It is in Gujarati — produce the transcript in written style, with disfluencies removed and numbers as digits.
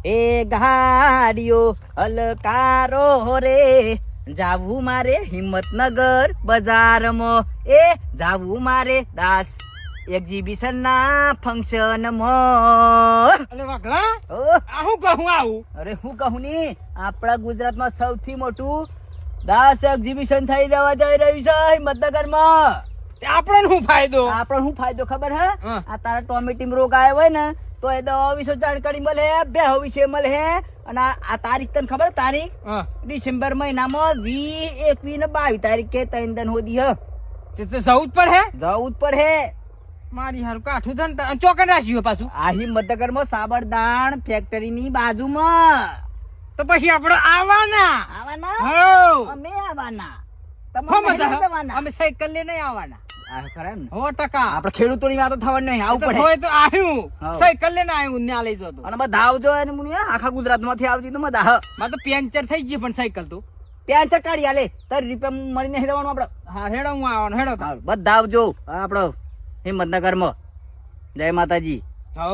એ ગાડીઓ હલકારો રે જાવું મારે હિંમતનગર બજારમાં એ જાવું મારે દાસ એક્ઝિબિશન ના ફંક્શન માં અલે વાઘલા ઓ આ હું કહું આવું અરે હું કહું ની આપણા ગુજરાતમાં સૌથી મોટું દાસ એક્ઝિબિશન થઈ જવા જઈ રહ્યું છે હિંમતનગરમાં. તે આપણને શું ફાયદો આપણે શું ફાયદો ખબર હે હા. આ તારા ટોમેટીમ રોગ આવ્યો હોય ને તો એ દવા વિશે જાણકારી મળે બે વિશે મળે અને આ તારીખ તને ખબર તારીખ હા ડિસેમ્બર મહિનામાં 20, 21 ને 22 તારીખે 3 દિન હોદી હ તે તો જવું જ પડે જવું જ પડે. મારી હારું કાઠું ધન ચોકન રાખ્યું પાછું આ હિંમતનગરમાં સાબરદાણ ફેક્ટરીની બાજુમાં તો પછી આપણે આવવાના આવવાના હો અમે આવવાના હો તમારે મજા નહીં જવાના. અમે સાયકલ લઈને આવવાના આ ખરા ને 100% આપણે ખેડૂતોની વાતો થવાની નહીં આવું તો પડે હોય તો આવ્યું હા. સાયકલ લઈને આવ્યું ને આ લઈ જતો અને બધા આવજો અને મુનિયા આખા ગુજરાતમાંથી આવતી તો બધા મારે તો પેન્ચર થઈ ગઈ પણ સાયકલ તો ત્યાં ચકાડી આલે તારી રૂપિયા મળી નહીં જવાનું આપણે. હા હેડો હું આવવાનો હેડો તો બધા આવજો આપણો હિંમતનગરમાં. જય માતાજી. હો